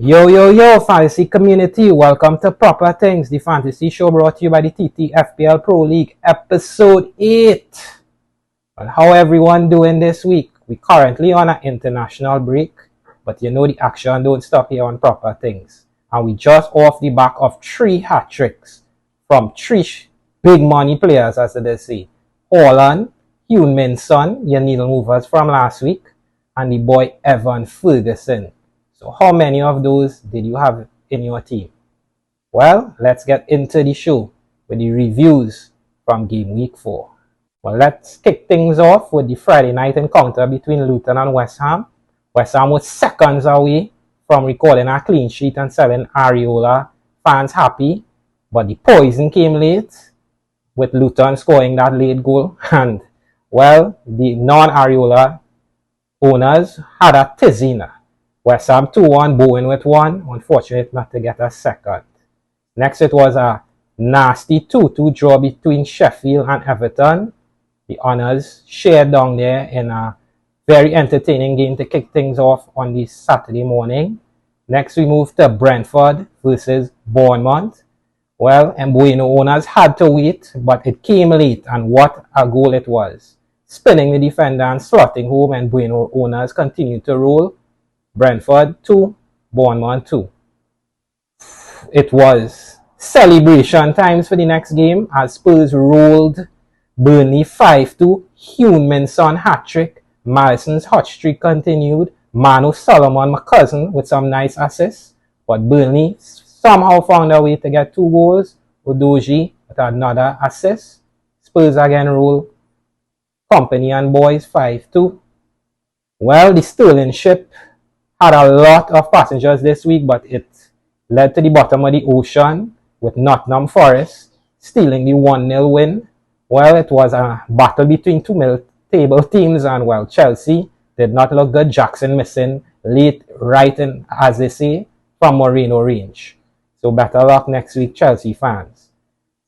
Yo, fantasy community, welcome to Proper Things, the fantasy show brought to you by the TT FPL Pro-League, episode 8. Well, how everyone doing this week? We currently on an international break, but you know the action don't stop here on Proper Things. And we just off the back of 3 hat-tricks from 3 big money players, as they say. Haaland, Heung-min Son, your needle movers from last week, and the boy Evan Ferguson. So how many of those did you have in your team? Well, let's get into the show with the reviews from Gameweek 4. Well, let's kick things off with the Friday night encounter between Luton and West Ham. West Ham was seconds away from recording a clean sheet and selling Areola fans happy, but the poison came late with Luton scoring that late goal, and well, the non-Areola owners had a tizina. West Ham 2-1, Bowen with 1. Unfortunate not to get a second. Next, it was a nasty 2-2 draw between Sheffield and Everton. The Honours shared down there in a very entertaining game to kick things off on this Saturday morning. Next, we moved to Brentford versus Bournemouth. Well, Mbueno owners had to wait, but it came late, and what a goal it was. Spinning the defender and slotting home, Mbueno owners continued to roll. Brentford 2, Bournemouth 2. It was celebration times for the next game as Spurs rolled Burnley 5-2. Heung-min Son hat-trick. Marison's hot streak continued. Manu Solomon, my cousin, with some nice assists. But Burnley somehow found a way to get 2 goals. Udogie with another assist. Spurs again roll Company and boys 5-2. Well, the Sterling ship had a lot of passengers this week, but it led to the bottom of the ocean with Nottingham Forest stealing the 1-0 win. Well, it was a battle between 2 mid-table teams, and well, Chelsea did not look good. Jackson missing late, right in, as they say, from Moreno range. So better luck next week, Chelsea fans.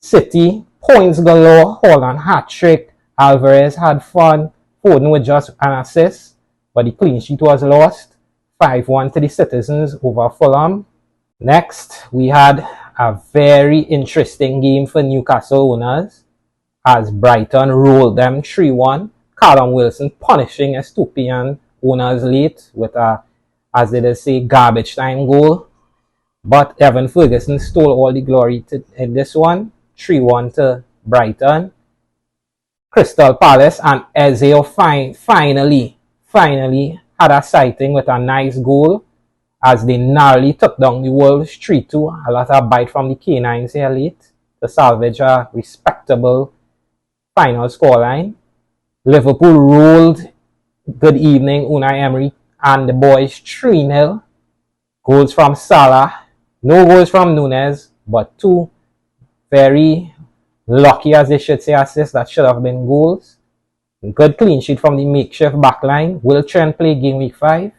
City, points galore, Haaland hat-trick. Alvarez had fun. Foden with just an assist, but the clean sheet was lost. 5-1 to the Citizens over Fulham. Next, we had a very interesting game for Newcastle owners as Brighton rolled them 3-1. Callum Wilson punishing Estupiñán owners late with a, as they say, garbage time goal. But Evan Ferguson stole all the glory in this one. 3-1 to Brighton. Crystal Palace and Eze finally had a sighting with a nice goal as they narrowly took down the Wolves 3-2. A lot of bite from the Canines here late to salvage a respectable final scoreline. Liverpool rolled Good Evening Unai Emery and the boys 3-0. Goals from Salah, no goals from Nunes, but 2 very lucky, as they should say, assists that should have been goals. Good clean sheet from the makeshift backline. Will Trent play game week 5?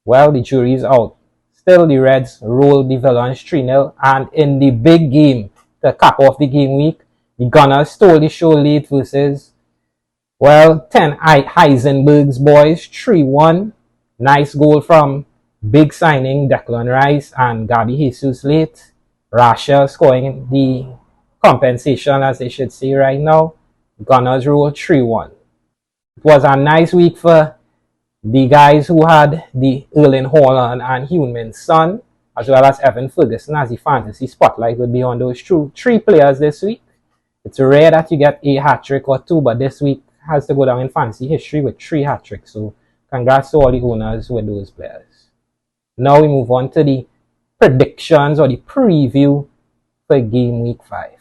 Well, the jury is out. Still, the Reds rolled the Villains 3-0. And in the big game to cap off the game week, the Gunners stole the show late versus, well, 10 Heisenberg's boys 3-1. Nice goal from big signing Declan Rice and Gabi Jesus late. Rashel scoring the compensation, as they should say right now. Gunners roll 3-1. It was a nice week for the guys who had the Erling Haaland and Heung-min Son, as well as Evan Ferguson, as the fantasy spotlight would be on those 3 players this week. It's rare that you get a hat-trick or 2, but this week has to go down in fantasy history with 3 hat-tricks. So congrats to all the owners with those players. Now we move on to the predictions or the preview for game week 5.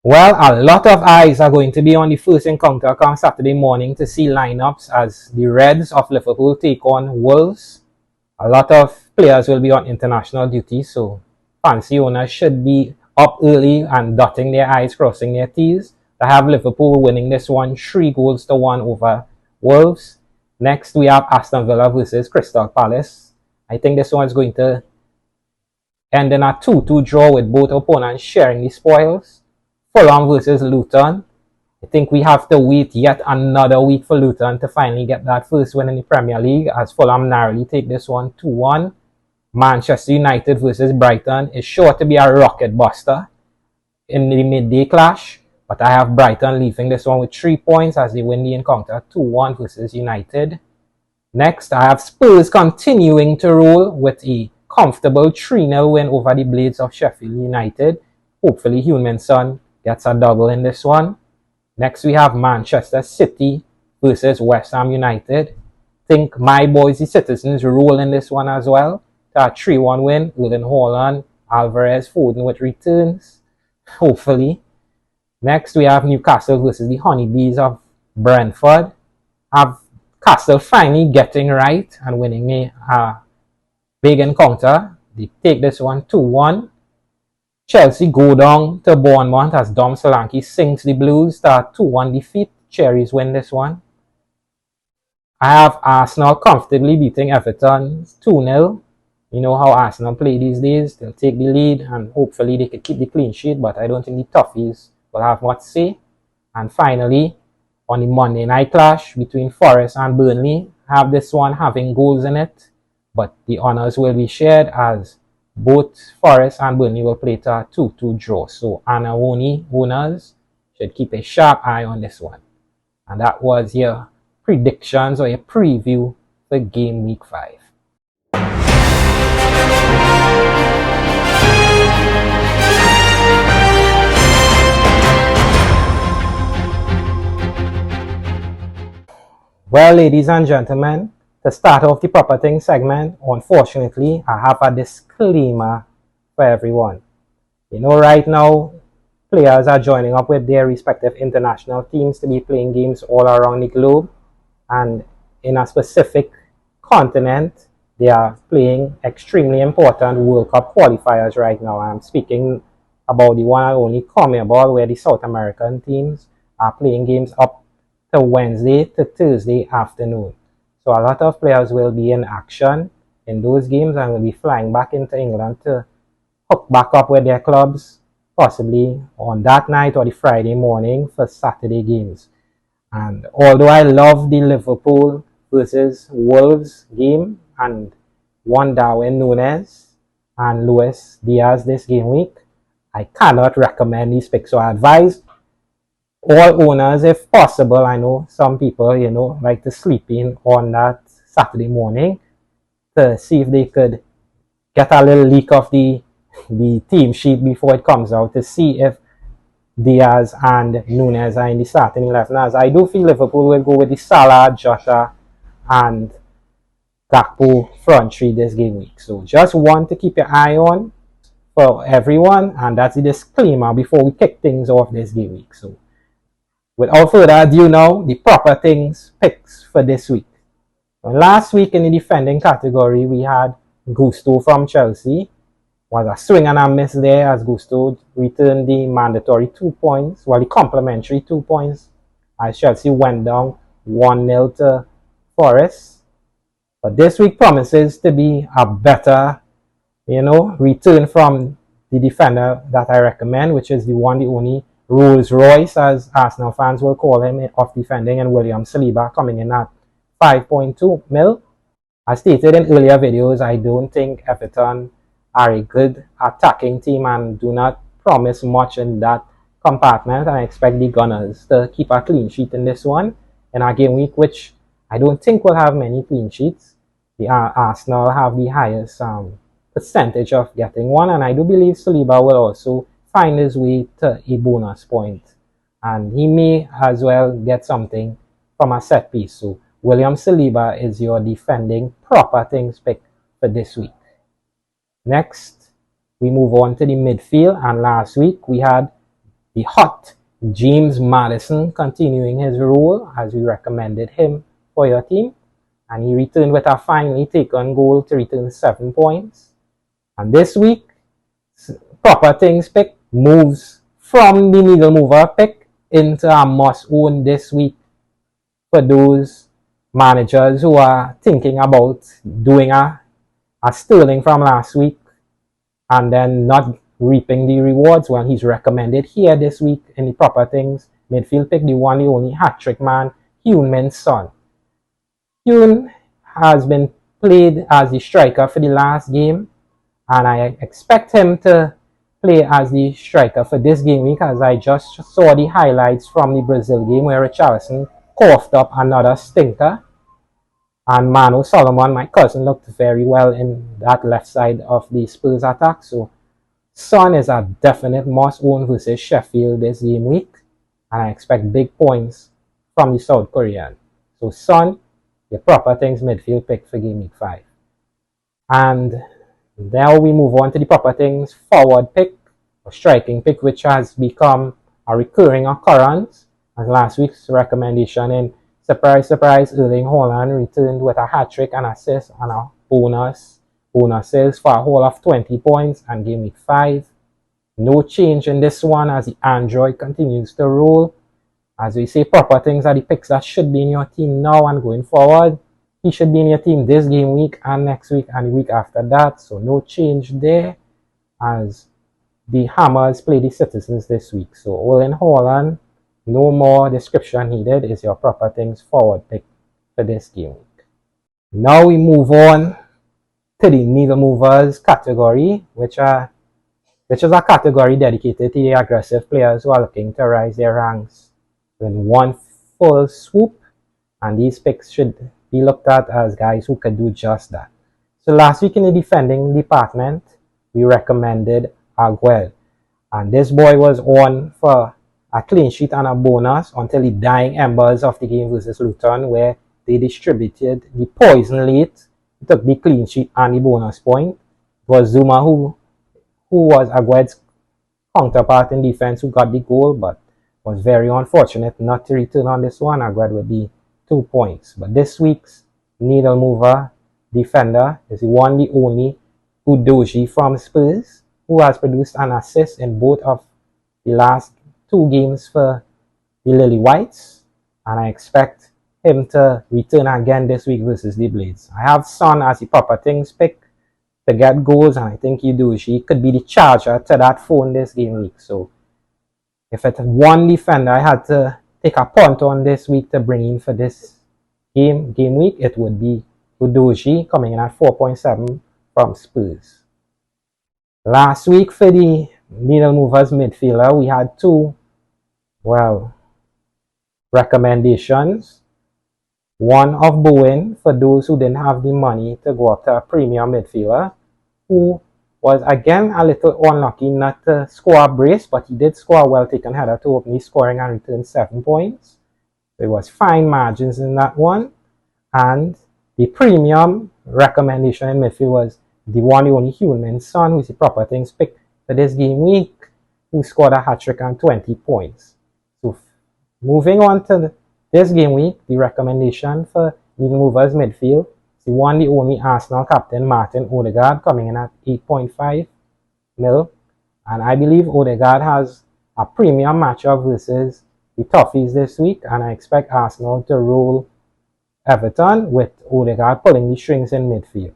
Well, a lot of eyes are going to be on the first encounter come Saturday morning to see lineups as the Reds of Liverpool take on Wolves. A lot of players will be on international duty, so fancy owners should be up early and dotting their I's, crossing their T's to have Liverpool winning this one 3-1 over Wolves. Next, we have Aston Villa versus Crystal Palace. I think this one is going to end in a 2-2 draw with both opponents sharing the spoils. Fulham versus Luton. I think we have to wait yet another week for Luton to finally get that first win in the Premier League, as Fulham narrowly take this one 2-1. Manchester United versus Brighton is sure to be a rocket buster in the midday clash, but I have Brighton leaving this one with 3 points as they win the encounter 2-1 versus United. Next, I have Spurs continuing to roll with a comfortable 3-0 win over the Blades of Sheffield United. Hopefully, Heung-min gets a double in this one. Next, we have Manchester City versus West Ham United. Think my boys, the Citizens, roll in this one as well. A 3-1 win. Erling Haaland, Alvarez, Foden with returns. Hopefully. Next, we have Newcastle versus the Honeybees of Brentford. Have Castle finally getting right and winning a big encounter. They take this one 2-1. Chelsea go down to Bournemouth as Dom Solanke sinks the Blues to a 2-1 defeat. Cherries win this one. I have Arsenal comfortably beating Everton 2-0. You know how Arsenal play these days. They'll take the lead and hopefully they can keep the clean sheet, but I don't think the Toffees will have much to say. And finally, on the Monday night clash between Forest and Burnley, I have this one having goals in it, but the honours will be shared as both Forest and Burnley will play to a 2-2 draw. So Anawoni owners should keep a sharp eye on this one. And that was your predictions or your preview for Game Week 5. Well, ladies and gentlemen, to start off the Proper Things segment, unfortunately, I have a disclaimer for everyone. You know, right now, players are joining up with their respective international teams to be playing games all around the globe. And in a specific continent, they are playing extremely important World Cup qualifiers right now. I'm speaking about the one and only CONMEBOL, where the South American teams are playing games up to Wednesday to Thursday afternoon. So a lot of players will be in action in those games and will be flying back into England to hook back up with their clubs, possibly on that night or the Friday morning for Saturday games. And although I love the Liverpool versus Wolves game and one Darwin Núñez and Luis Diaz this game week, I cannot recommend these picks. So I advise all owners, if possible, I know some people, like to sleep in on that Saturday morning to see if they could get a little leak of the team sheet before it comes out to see if Diaz and Núñez are in the starting 11. As I do feel Liverpool will go with the Salah, Jota, and Gakpo front three this game week. So just want to keep your eye on for everyone, and that's the disclaimer before we kick things off this game week. So without further ado now, the Proper Things picks for this week. Last week in the defending category, we had Gusto from Chelsea. Was a swing and a miss there as Gusto returned the mandatory 2 points, the complimentary 2 points, as Chelsea went down 1-0 to Forest. But this week promises to be a better, return from the defender that I recommend, which is the only Rolls Royce, as Arsenal fans will call him, of defending, and William Saliba coming in at 5.2 mil. As stated in earlier videos, I don't think Everton are a good attacking team and do not promise much in that compartment. And I expect the Gunners to keep a clean sheet in this one in our game week, which I don't think will have many clean sheets. The Arsenal have the highest percentage of getting one, and I do believe Saliba will also find his way to a bonus point, and he may as well get something from a set piece. So William Saliba is your defending Proper Things pick for this week. Next, we move on to the midfield, and last week we had the hot James Maddison continuing his role as we recommended him for your team, and he returned with a finely taken goal to return 7 points. And this week, Proper Things pick moves from the needle mover pick into a must own this week for those managers who are thinking about doing a Sterling from last week and then not reaping the rewards? Well, he's recommended here this week in the proper things midfield pick, the one, the only hat-trick man, Heung-min Son. Heung has been played as the striker for the last game, and I expect him to play as the striker for this game week, as I just saw the highlights from the Brazil game where Richarlison coughed up another stinker, and Manu Solomon, my cousin, looked very well in that left side of the Spurs attack. So Son is a definite must-own versus Sheffield this game week, and I expect big points from the South Korean. So Son, your proper things midfield pick for game week 5. And now we move on to the proper things forward pick or striking pick, which has become a recurring occurrence. As last week's recommendation in surprise, surprise, Erling Haaland returned with a hat-trick and assist and a bonuses for a whole of 20 points and game week 5. No change in this one as the Android continues to roll. As we say, proper things are the picks that should be in your team now and going forward. He should be in your team this game week and next week and the week after that. So no change there as the Hammers play the Citizens this week. So Erling Haaland, no more description needed, is your proper things forward pick for this game week. Now we move on to the needle movers category, which is a category dedicated to the aggressive players who are looking to rise their ranks in one full swoop, and these picks should be looked at as guys who can do just that. So last week in the defending department, we recommended Aguel, and this boy was on for a clean sheet and a bonus until the dying embers of the game versus Luton, where they distributed the poison late. He took the clean sheet and the bonus point. It was Zuma who was Agued's counterpart in defense who got the goal, but was very unfortunate not to return on this one. Agued would be 2 points. But this week's needle mover defender is the one, the only Udoji from Spurs, who has produced an assist in both of the last 2 games for the Lily Whites, and I expect him to return again this week versus the Blades. I have Son as the proper things pick to get goals, and I think Udoji could be the charger to that phone this game week. So if it's one defender I had to take a punt on this week to bring in for this game week, it would be Udoji, coming in at 4.7 from Spurs. Last week for the needle movers midfielder, we had 2 recommendations. One of Bowen for those who didn't have the money to go up to a premium midfielder, who was again a little unlucky not to score a brace, but he did score a well-taken header to open his scoring and return 7 points. There was fine margins in that one. And the premium recommendation in midfield was the one, the only Heung-min Son, who's the proper things pick for this game week, who scored a hat-trick and 20 points. So moving on to this game week, the recommendation for needle movers midfield, the one, the only Arsenal captain, Martin Odegaard, coming in at 8.5 mil. And I believe Odegaard has a premium matchup versus the Toffees this week, and I expect Arsenal to roll Everton with Odegaard pulling the strings in midfield.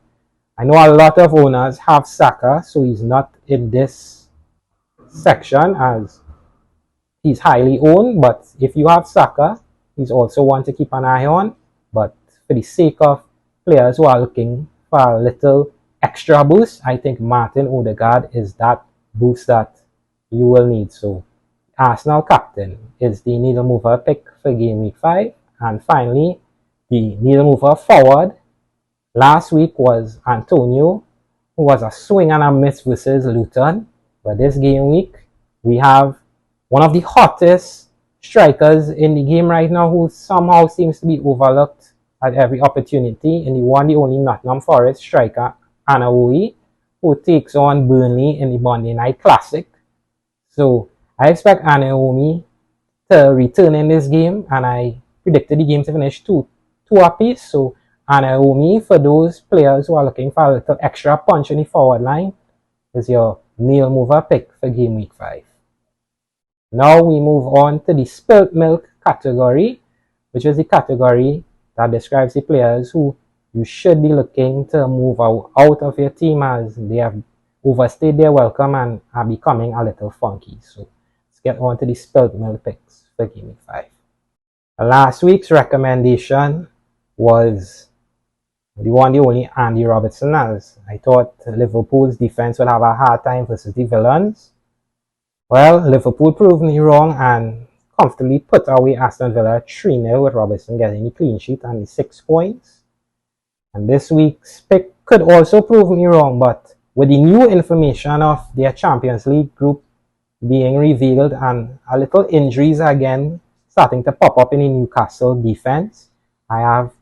I know a lot of owners have Saka, so he's not in this section as he's highly owned, but if you have Saka, he's also one to keep an eye on. But for the sake of players who are looking for a little extra boost, I think Martin Odegaard is that boost that you will need. So Arsenal captain is the needle mover pick for game week 5. And finally, the needle mover forward last week was Antonio, who was a swing and a miss versus Luton. But this game week, we have one of the hottest strikers in the game right now, who somehow seems to be overlooked at every opportunity, in the one, the only Nottingham Forest striker, Anaoi, who takes on Burnley in the Monday Night Classic. So I expect Anaomi to return in this game, and I predicted the game to finish 2 apiece. So Anaomi, for those players who are looking for a little extra punch in the forward line, is your nail mover pick for game week 5. Now we move on to the spilt milk category, which is the category that describes the players who you should be looking to move out of your team as they have overstayed their welcome and are becoming a little funky. So let's get on to the spilled milk picks for Game Week 5. Last week's recommendation was the only Andy Robertson, as I thought Liverpool's defense would have a hard time versus the villains. Well, Liverpool proved me wrong and comfortably put away Aston Villa 3-0 with Robertson getting the clean sheet and the 6 points. And this week's pick could also prove me wrong, but with the new information of their Champions League group being revealed and a little injuries again starting to pop up in the Newcastle defense, I have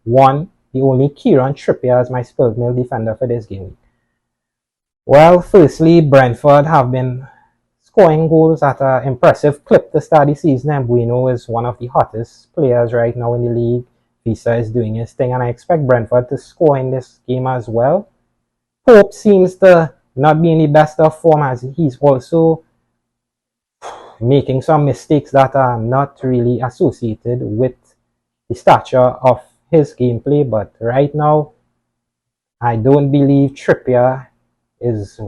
the only Kieran Trippier as my spilled milk defender for this game. Well, firstly, Brentford have been scoring goals at an impressive clip to start the season, and Bueno is one of the hottest players right now in the league. Visa is doing his thing, and I expect Brentford to score in this game as well. Pope seems to not be in the best of form, as he's also making some mistakes that are not really associated with the stature of his gameplay. But right now, I don't believe Trippier is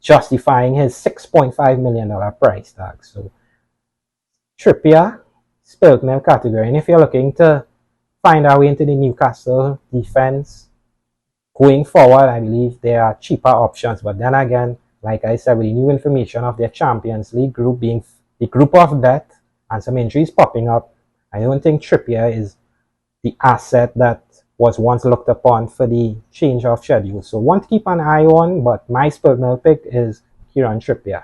justifying his $6.5 million price tag. So Trippier, spilled milk category. And if you're looking to find our way into the Newcastle defense going forward, I believe there are cheaper options. But then again, like I said, with the new information of their Champions League group being the group of death and some injuries popping up, I don't think Trippier is the asset that was once looked upon for the change of schedule. So one to keep an eye on, but my spilled milk pick is Kieran Trippier.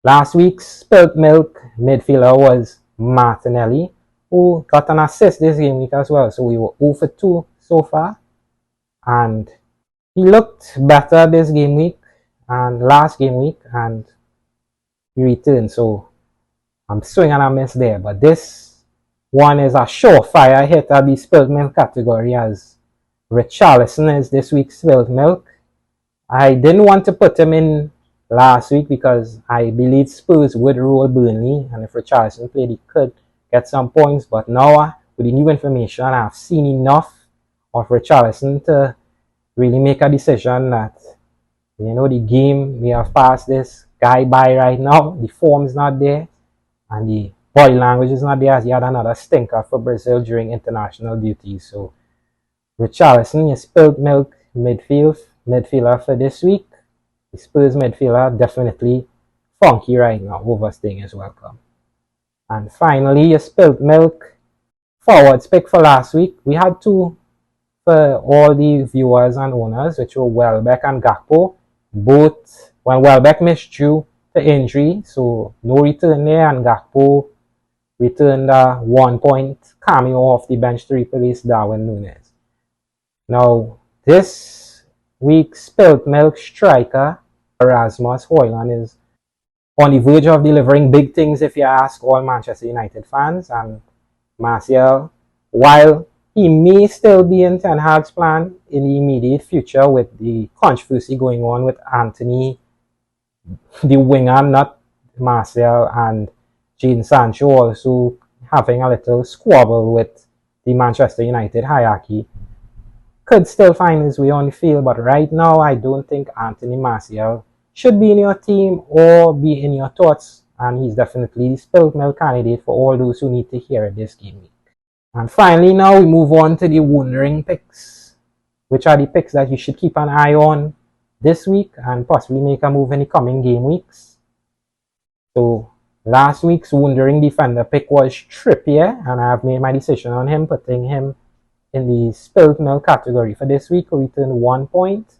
Last week's spilled milk midfielder was Martinelli, who got an assist this game week as well. So we were 0 for 2 so far. And he looked better this game week and last game week, and he returned. So I'm swing and a miss there. But this one is a surefire hit at the spilled milk category, as Richarlison is this week's spilled milk. I didn't want to put him in last week because I believe Spurs would roll Burnley, and if Richarlison played, he could get some points. But now, with the new information, I've seen enough of Richarlison to really make a decision that, the game, we have passed this guy by right now. The form is not there, and the body language is not there, as he had another stinker for Brazil during international duty. So Richarlison, your spilled milk midfielder for this week. The Spurs midfielder definitely funky right now. Overstaying is welcome. And finally, your spilled milk forwards pick for last week. We had two for all the viewers and owners, which were Welbeck and Gakpo. Both, when Welbeck missed due to injury, so no return there, and Gakpo returned a 1-point cameo off the bench to replace Darwin Núñez. Now, this week's spilled milk striker, Rasmus Højlund, is on the verge of delivering big things if you ask all Manchester United fans. And Martial, while he may still be in Ten Hag's plan in the immediate future with the controversy going on with Anthony, the winger, not Martial, and Jadon Sancho also having a little squabble with the Manchester United hierarchy, could still find his way on the field. But right now, I don't think Anthony Martial should be in your team or be in your thoughts, and he's definitely the spilled milk candidate for all those who need to hear it this game week. And finally, now we move on to the wondering picks, which are the picks that you should keep an eye on this week and possibly make a move in the coming game weeks. So last week's wondering defender pick was Trippier, and I have made my decision on him, putting him in the spilled milk category for this week, who returned 1 point.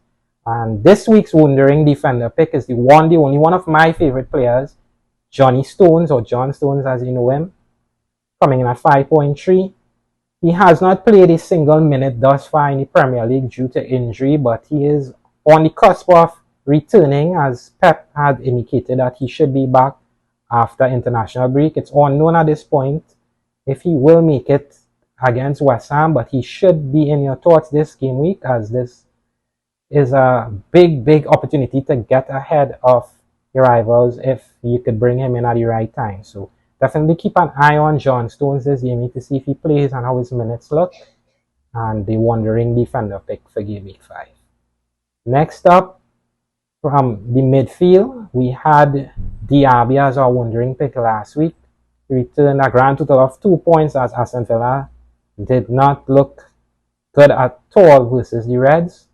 And this week's wondering defender pick is the only one of my favorite players, Johnny Stones, or John Stones as you know him, coming in at 5.3. He has not played a single minute thus far in the Premier League due to injury, but he is on the cusp of returning, as Pep had indicated that he should be back after international break. It's unknown at this point if he will make it against West Ham, but he should be in your thoughts this game week, as this is a big opportunity to get ahead of your rivals if you could bring him in at the right time. So definitely keep an eye on John Stones this game week to see if he plays and how his minutes look, and the wondering defender pick for game week 5. Next up, From the midfield, we had Diaby as our wondering pick last week. He returned a grand total of 2 points as Aston Villa did not look good at all versus the Reds.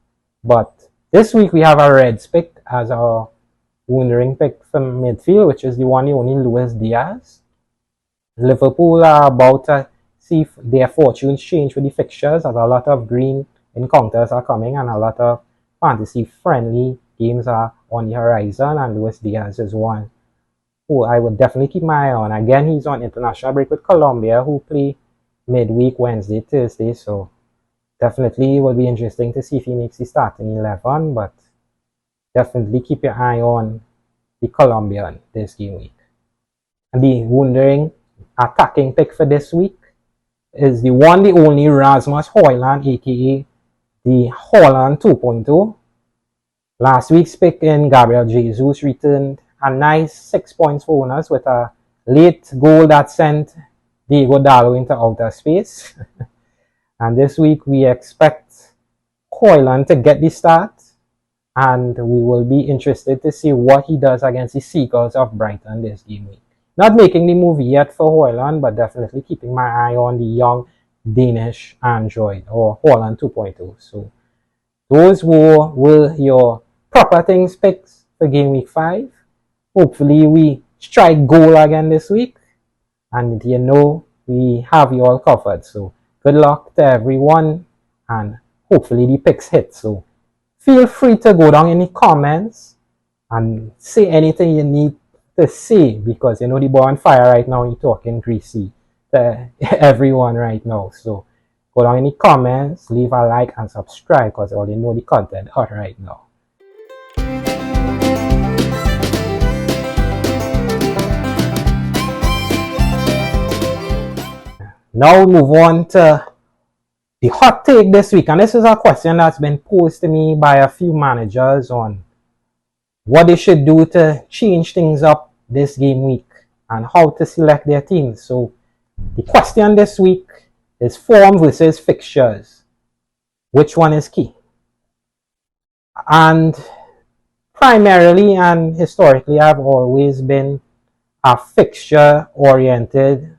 But this week we have a Reds pick as our wondering pick from midfield, which is the one and only Luis Diaz. Liverpool are about to see if their fortunes change with the fixtures, as a lot of green encounters are coming and a lot of fantasy-friendly games are on the horizon, and Luis Diaz is one who I would definitely keep my eye on. Again, he's on international break with Colombia, who play midweek Wednesday, Thursday, so definitely will be interesting to see if he makes the starting 11, but definitely keep your eye on the Colombian this game week. And the wondering attacking pick for this week is the one, the only Rasmus Højlund, aka the Holland 2.0. Last week's pick in Gabriel Jesus returned a nice 6 points for owners with a late goal that sent Diego Dallo into outer space. And this week we expect Højlund to get the start, and we will be interested to see what he does against the Seagulls of Brighton this game week. Not making the move yet for Højlund, but definitely keeping my eye on the young Danish android, or Højlund 2.0. So those were your proper things picks for game week 5. Hopefully we strike goal again this week, and you know we have you all covered. So good luck to everyone, and hopefully the picks hit. So feel free to go down in the comments and say anything you need to say, because you know the boy on fire right now, he's talking greasy to everyone right now. So go down in the comments, leave a like and subscribe, because all you know the content hot right now. Now we move on to the hot take this week, and this is a question that's been posed to me by a few managers on what they should do to change things up this game week and how to select their teams. So the question this week is form versus fixtures. Which one is key? And primarily and historically, I've always been a fixture-oriented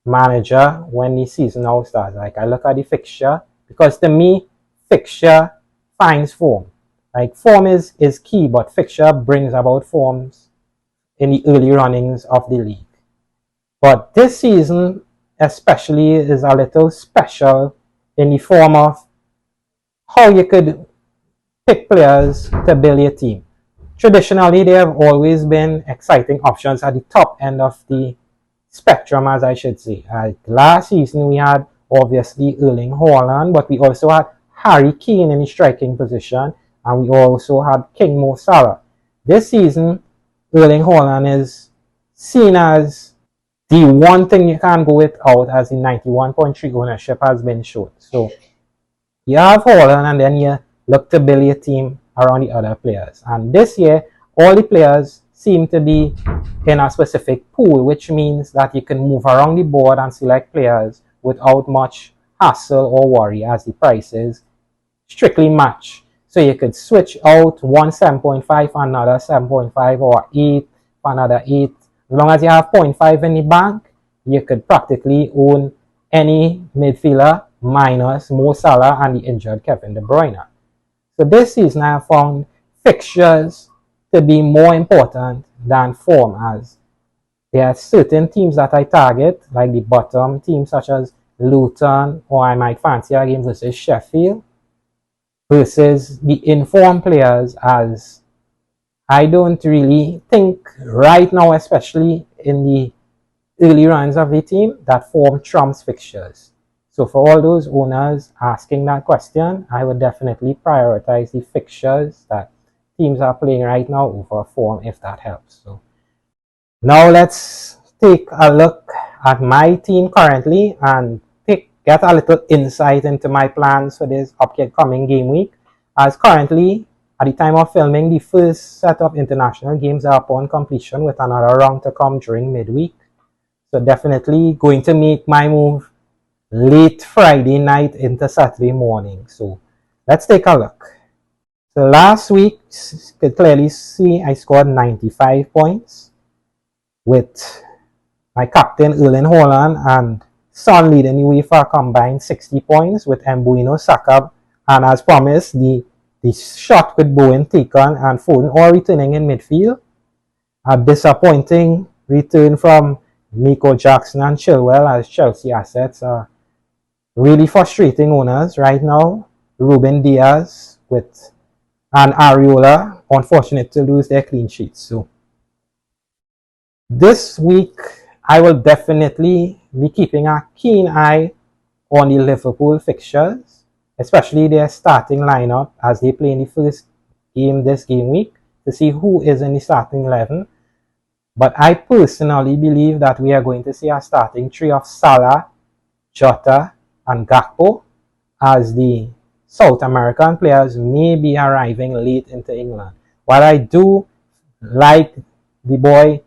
manager when the season now starts. Like, I look at the fixture, because to me, fixture finds form. Like, form is key, but fixture brings about forms in the early runnings of the league. But this season especially is a little special in the form of how you could pick players to build your team. Traditionally, there have always been exciting options at the top end of the spectrum, as I should say. Last season we had obviously Erling Haaland, but we also had Harry Kane in the striking position, and we also had King Mo Salah. This season, Erling Haaland is seen as the one thing you can't go without, as the 91.3 ownership has been shown. So you have Haaland, and then you look to build your team around the other players. And this year, all the players seem to be in a specific pool, which means that you can move around the board and select players without much hassle or worry, as the prices strictly match. So you could switch out one 7.5 for another 7.5, or 8 for another 8. As long as you have 0.5 in the bank, you could practically own any midfielder minus Mo Salah and the injured Kevin De Bruyne. So this season I have found fixtures to be more important than form, as there are certain teams that I target, like the bottom teams such as Luton, or I might fancy a game versus Sheffield, versus the informed players, as I don't really think right now, especially in the early runs of the team, that form trumps fixtures. So for all those owners asking that question, I would definitely prioritize the fixtures that teams are playing right now over form, if that helps. So now let's take a look at my team currently and get a little insight into my plans for this upcoming game week. As currently, at the time of filming, the first set of international games are upon completion, with another round to come during midweek. So definitely going to make my move late Friday night into Saturday morning. So let's take a look. So last week, you could clearly see I scored 95 points with my captain Erling Haaland and Son leading the way for a combined 60 points with Mbuino, Saka, and as promised, the shot with Bowen taken and Foden all returning in midfield. A disappointing return from Nico Jackson and Chilwell as Chelsea assets are really frustrating owners right now. Ruben Diaz with and Areola, unfortunate to lose their clean sheets. So this week, I will definitely be keeping a keen eye on the Liverpool fixtures, especially their starting lineup as they play in the first game this game week to see who is in the starting 11. But I personally believe that we are going to see a starting three of Salah, Jota, and Gakpo as the South American players may be arriving late into England. While I do like the boy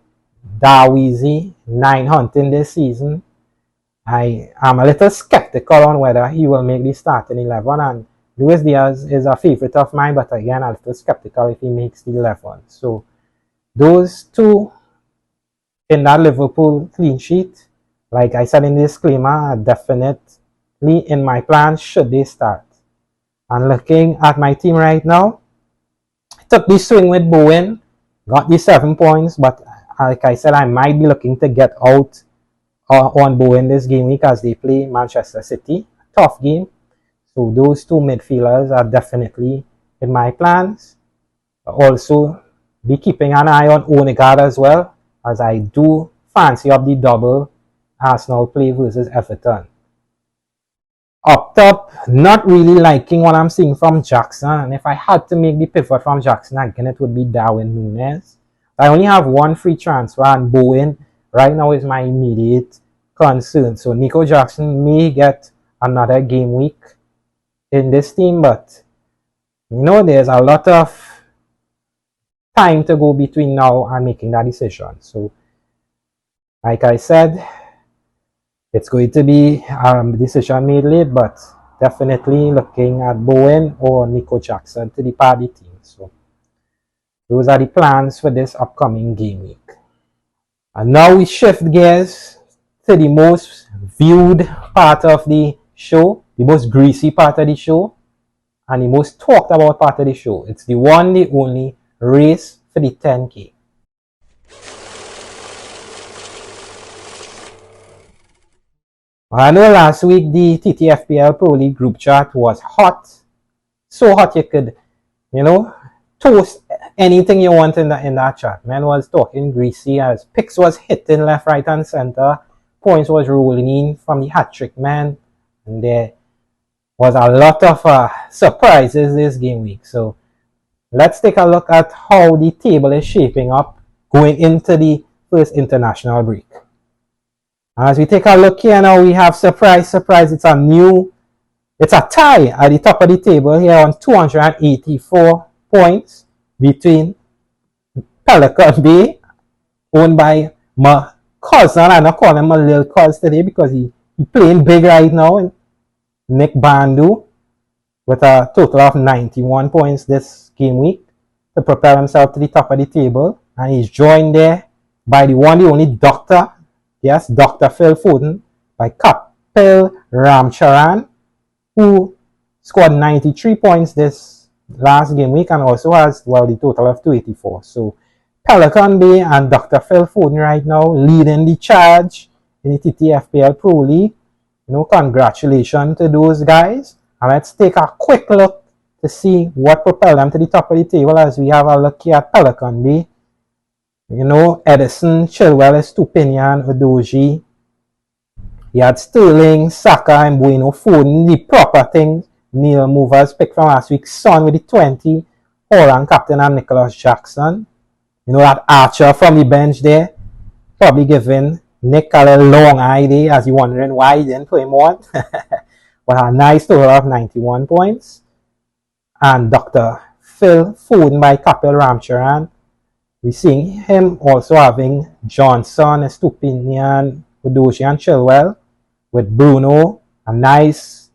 Darwizi 9 hunting this season, I am a little skeptical on whether he will make the starting 11, and Luis Diaz is a favorite of mine, but again, I'm a little skeptical if he makes the 11. So those two in that Liverpool clean sheet, like I said in the disclaimer, are definitely in my plans should they start. And looking at my team right now, I took the swing with Bowen, got the 7 points, but like I said, I might be looking to get out on Bowen this game week as they play Manchester City. Tough game. So those two midfielders are definitely in my plans. Also, be keeping an eye on Odegaard as well, as I do fancy up the double Arsenal play versus Everton. Up top, not really liking what I'm seeing from Jackson, and if I had to make the pivot from Jackson again, it would be Darwin Núñez. I only have one free transfer, and Bowen right now is my immediate concern. So Nico Jackson may get another game week in this team, but you know, there's a lot of time to go between now and making that decision. So like I said, it's going to be a decision made late, but definitely looking at Bowen or Nico Jackson to depart the team. So those are the plans for this upcoming game week. And now we shift gears to the most viewed part of the show, the most greasy part of the show, and the most talked about part of the show. It's the one, the only race for the 10K. I know last week the TT FPL Pro-League group chat was hot. So hot you could, toast anything you want in that chat. Man was talking greasy as picks was hitting left, right, and center. Points was rolling in from the hat-trick man. And there was a lot of surprises this game week. So let's take a look at how the table is shaping up going into the first international break. As we take a look here now, we have surprise, it's a tie at the top of the table here on 284 points between Pelican Bay, owned by my cousin. I'm not calling him my little cousin today because he playing big right now. Nick Bandu with a total of 91 points this game week to propel himself to the top of the table. And he's joined there by the one, the only Dr. Yes, Dr. Phil Foden by Kapil Ramcharan, who scored 93 points this last game week and also has, the total of 284. So Pelican Bay and Dr. Phil Foden right now leading the charge in the TT FPL Pro-League. Congratulations to those guys. And let's take a quick look to see what propelled them to the top of the table as we have a look here at Pelican Bay. Edison, Chilwell, Estupinian, Udoji. He had Sterling, Saka, and Mbuino, Foden, the proper thing. Neil Movers picked from last week. Son with the 20. Haaland, captain, and Nicholas Jackson. That Archer from the bench there. Probably giving Nick a long eye there as you're wondering why he didn't put him on. But a nice total of 91 points. And Dr. Phil Foden by Kapil Ramcharan. We're seeing him also having Johnson, Estupinian, Udoji, and Chilwell with Bruno. A nice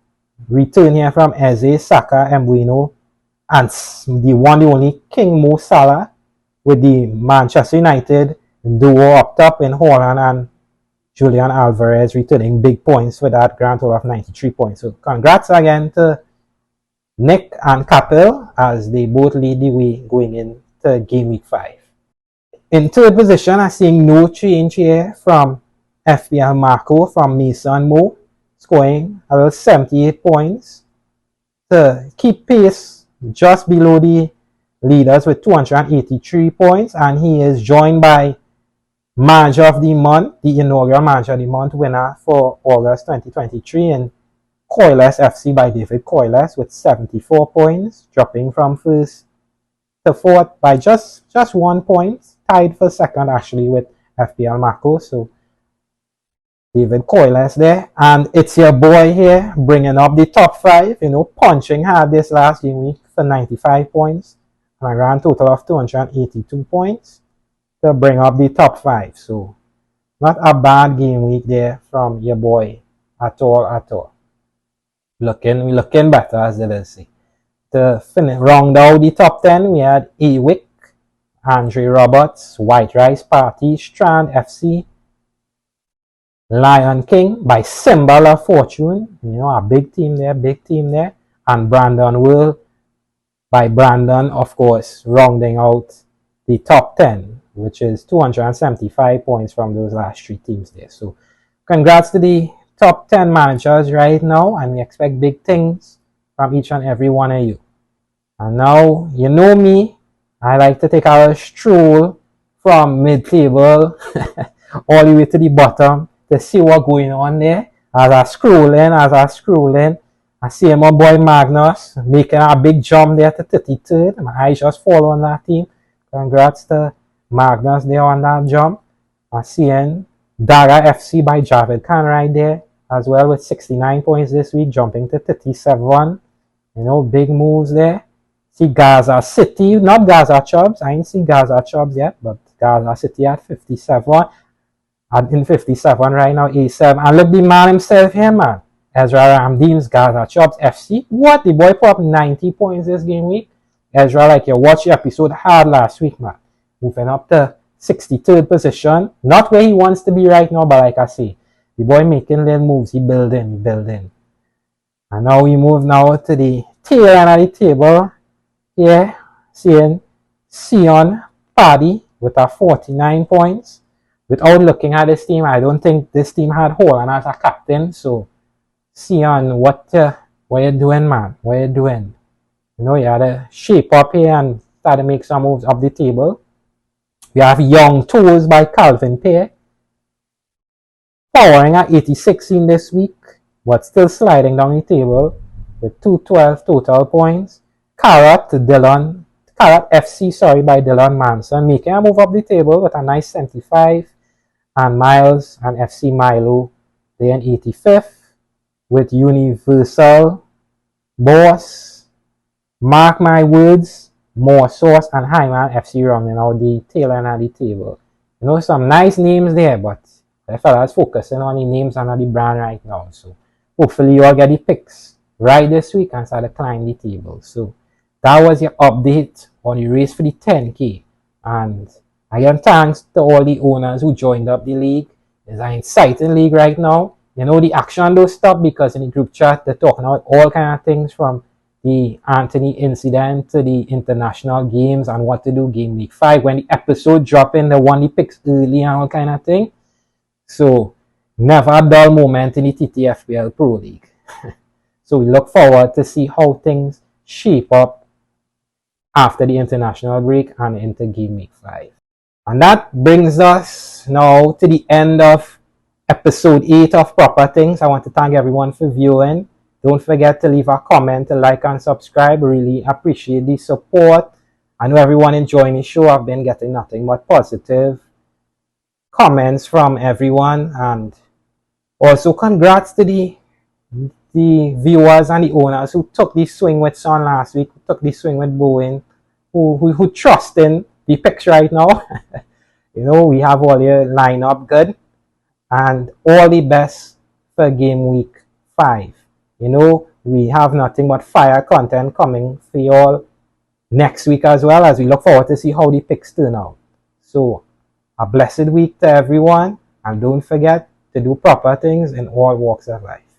return here from Eze, Saka, Mbuino, and the one, the only King Mo Salah with the Manchester United duo up top in Haaland and Julian Alvarez returning big points for that grand total of 93 points. So congrats again to Nick and Capel as they both lead the way going into game week 5. In third position, I'm seeing no change here from FPL Marco from Mason Mo, scoring about 78 points to keep pace just below the leaders with 283 points, and he is joined by Manager of the Month, the inaugural Manager of the Month winner for August 2023, and Coilers FC by David Coilers with 74 points, dropping from first to fourth by just 1 point, tied for second actually with FPL Marco. So David Coilers there, and it's your boy here bringing up the top 5, punching hard this last game week for 95 points and a grand total of 282 points to bring up the top 5. So not a bad game week there from your boy at all. Looking better, as they say. To round out the top 10, we had Awick, Andre Roberts, White Rice Party, Strand FC, Lion King by Symbol of Fortune, a big team there, and Brandon Will by Brandon, of course, rounding out the top 10, which is 275 points from those last 3 teams there. So congrats to the top 10 managers right now, and we expect big things from each and every one of you. And now, you know me, I like to take a stroll from mid-table all the way to the bottom to see what's going on there. As I scrolling, I see my boy Magnus making a big jump there to 33rd. My eyes just fall on that team. Congrats to Magnus there on that jump. I'm seeing Dara FC by Javed Khan right there as well with 69 points this week, jumping to 37. Big moves there. See Gaza City, not Gaza Chubbs. I ain't seen Gaza Chubbs yet, but Gaza City at 57. And in 57 right now, A7. And look, the man himself here, man. Ezra Ramdeem's Gaza Chubbs FC. What? The boy put up 90 points this game week. Ezra, like you watched the episode hard last week, man. Moving up to 63rd position. Not where he wants to be right now, but like I say, the boy making little moves. He building. And now we move now to the tail end of the table. Here, seeing Sion Paddy with a 49 points. Without looking at this team, I don't think this team had Haaland as a captain. So, Sion, what you doing, man? What you doing? You had to shape up here and start to make some moves up the table. We have Young Toes by Calvin Pear, powering at 86 in this week, but still sliding down the table with 212 total points. Carrot FC by Dylan Manson, making a move up the table with a nice 75. And Miles and FC Milo, they in 85th with Universal, Boss, Mark My Words, More Source, and Hyman FC rounding out the tail end of the table. Some nice names there, but the fellas focusing on the names and the brand right now. So hopefully you all get the picks right this week and start to climb the table. So that was your update on the race for the 10K. And again, thanks to all the owners who joined up the league. It's an exciting league right now. The action don't stop because in the group chat, they're talking about all kind of things from the Anthony incident to the international games and what to do game week 5. When the episode drop in, they want the picks early and all kind of thing. So, never a dull moment in the TT FPL Pro-League. So, we look forward to see how things shape up after the international break and into game week 5. And that brings us now to the end of episode 8 of Proper Things. I want to thank everyone for viewing. Don't forget to leave a comment, to like and subscribe. Really appreciate the support. I know everyone enjoying the show. I've been getting nothing but positive comments from everyone. And also congrats to the viewers and the owners who took the swing with Son last week, who took the swing with Bowen, who trust in the picks right now. We have all your lineup good. And all the best for game week 5. We have nothing but fire content coming for you all next week as well, as we look forward to see how the picks turn out. So, a blessed week to everyone, and don't forget to do proper things in all walks of life.